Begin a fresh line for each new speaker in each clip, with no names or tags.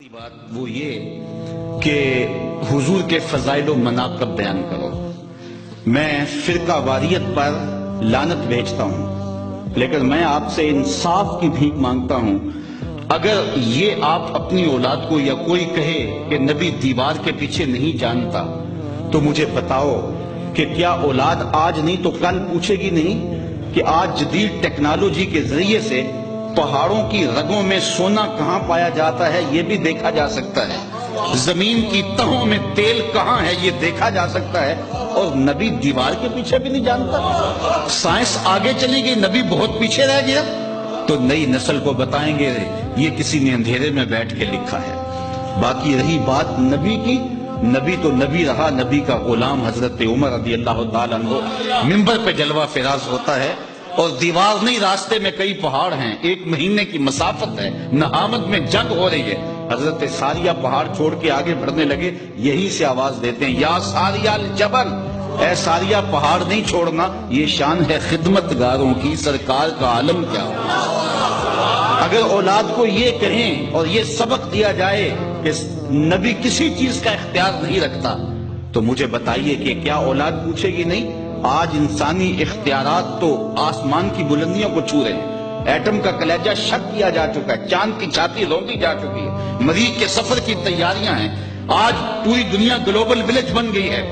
بات وہ یہ کہ حضور کے فضائل و مناقب بیان کرو۔ میں فرقہ واریت پر لعنت بھیجتا ہوں، لیکن میں آپ سے انصاف کی بھیک مانگتا ہوں۔ اگر یہ آپ اپنی اولاد کو یا کوئی کہے کہ نبی دیوار کے پیچھے نہیں جانتا تو مجھے بتاؤ کہ کیا اولاد آج نہیں تو کل پوچھے گی نہیں کہ آج جدید ٹیکنالوجی کے ذریعے سے پہاڑوں کی رگوں میں سونا کہاں پایا جاتا ہے یہ بھی دیکھا جا سکتا ہے، زمین کی تہوں میں تیل کہاں ہے یہ دیکھا جا سکتا ہے، اور نبی دیوار کے پیچھے بھی نہیں جانتا؟ سائنس آگے چلی گئی، نبی بہت پیچھے رہ گیا۔ تو نئی نسل کو بتائیں گے یہ کسی نے اندھیرے میں بیٹھ کے لکھا ہے۔ باقی رہی بات نبی کی، نبی تو نبی رہا، نبی کا غلام حضرت عمر رضی اللہ تعالیٰ عنہ منبر پہ جلوہ فراز ہوتا ہے، اور دیوار نہیں، راستے میں کئی پہاڑ ہیں، 1 مہینے کی مسافت ہے، نہامت میں جنگ ہو رہی ہے۔ حضرت ساریہ پہاڑ چھوڑ کے آگے بڑھنے لگے، یہی سے آواز دیتے ہیں یا ساریہ الجبل، اے ساریہ پہاڑ نہیں چھوڑنا۔ یہ شان ہے خدمتگاروں کی، سرکار کا عالم کیا ہو۔ اگر اولاد کو یہ کہیں اور یہ سبق دیا جائے کہ نبی کسی چیز کا اختیار نہیں رکھتا تو مجھے بتائیے کہ کیا اولاد پوچھے گی نہیں؟ آج انسانی اختیارات تو آسمان کی بلندیوں کو چھو رہے ہیں، ایٹم کا کلیجہ شک کیا جا چکا ہے، چاند کی چھاتی روندی جا چکی ہے، مریخ کے سفر کی تیاریاں ہیں، آج پوری دنیا گلوبل ولیج بن گئی ہے،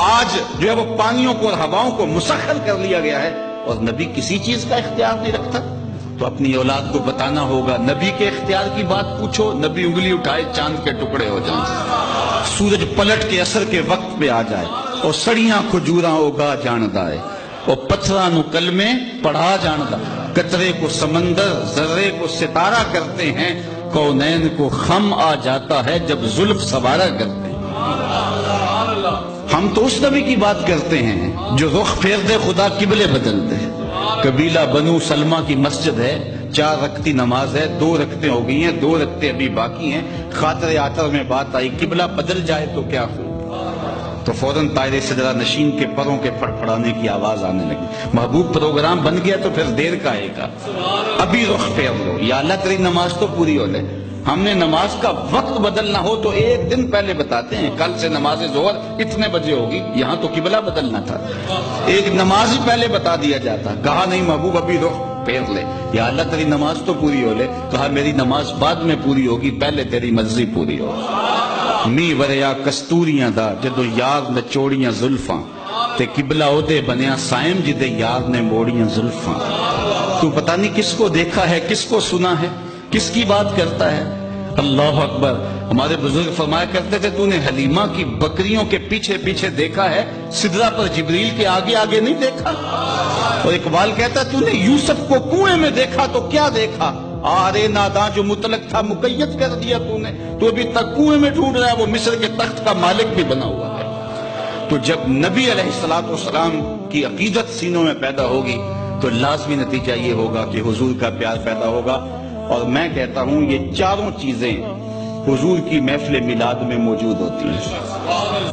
آج جو ہے وہ پانیوں کو اور ہواؤں کو مسخر کر لیا گیا ہے، اور نبی کسی چیز کا اختیار نہیں رکھتا۔ تو اپنی اولاد کو بتانا ہوگا، نبی کے اختیار کی بات پوچھو، نبی انگلی اٹھائے چاند کے ٹکڑے ہو جائیں، سورج پلٹ کے اثر کے وقت پہ آ جائے، اور سڑیاں کھجوراں اگا جاندا ہے، اور پتھراں نو کلمے پڑھا جاندا، قطرے کو سمندر ذرے کو ستارہ کرتے ہیں، کونین کو خم آ جاتا ہے جب زلف سوارا کرتے ہیں۔ ہم تو اس نبی کی بات کرتے ہیں جو رخ پھیر دے خدا قبلے بدل دے۔ قبیلہ بنو سلمہ کی مسجد ہے، 4 رکعتی نماز ہے، 2 رکعتیں ہو گئی ہیں، 2 رکعتیں ابھی باقی ہیں، خاطر آطر میں بات آئی قبلہ بدل جائے تو کیا ہو، تو فوراً طائر سجدہ نشین کے پروں کے پھڑپھڑانے کی آواز آنے لگی۔ محبوب پروگرام بن گیا تو پھر دیر کا آئے گا، ابھی رخ پھیر لو، یا اللہ تیری نماز تو پوری ہو لے۔ ہم نے نماز کا وقت بدلنا ہو تو 1 دن پہلے بتاتے ہیں، کل سے نماز ظہر اتنے بجے ہوگی، یہاں تو قبلہ بدلنا تھا، ایک نماز ہی پہلے بتا دیا جاتا، کہا نہیں محبوب ابھی رخ پھیر لے، یا اللہ تیری نماز تو پوری ہو لے، کہا میری نماز بعد میں پوری ہوگی، پہلے تیری مرضی پوری ہو۔ می وریا کستوریاں دا جدو یار نچوڑیاں زلفاں، تے قبلہ او دے بنیا سائم جدے یار نے موڑیاں زلفاں۔ تو پتہ نہیں کس کو دیکھا ہے، کس کو سنا ہے، کس کی بات کرتا ہے۔ اللہ اکبر۔ ہمارے بزرگ فرمایا کرتے تھے تو نے حلیمہ کی بکریوں کے پیچھے پیچھے دیکھا ہے، سدرہ پر جبریل کے آگے آگے نہیں دیکھا۔ اور اقبال کہتا ہے تو نے یوسف کو کنویں میں دیکھا تو کیا دیکھا، آرے ناداں جو مطلق تھا مقید کر دیا تو نے، تو ابھی تک کنویں میں ڈھونڈ رہا ہے، وہ مصر کے تخت کا مالک بھی بنا ہوا ہے۔ تو جب نبی علیہ السلام کی عقیدت سینوں میں پیدا ہوگی تو لازمی نتیجہ یہ ہوگا کہ حضور کا پیار پیدا ہوگا۔ اور میں کہتا ہوں یہ چاروں چیزیں حضور کی محفل میلاد میں موجود ہوتی ہیں۔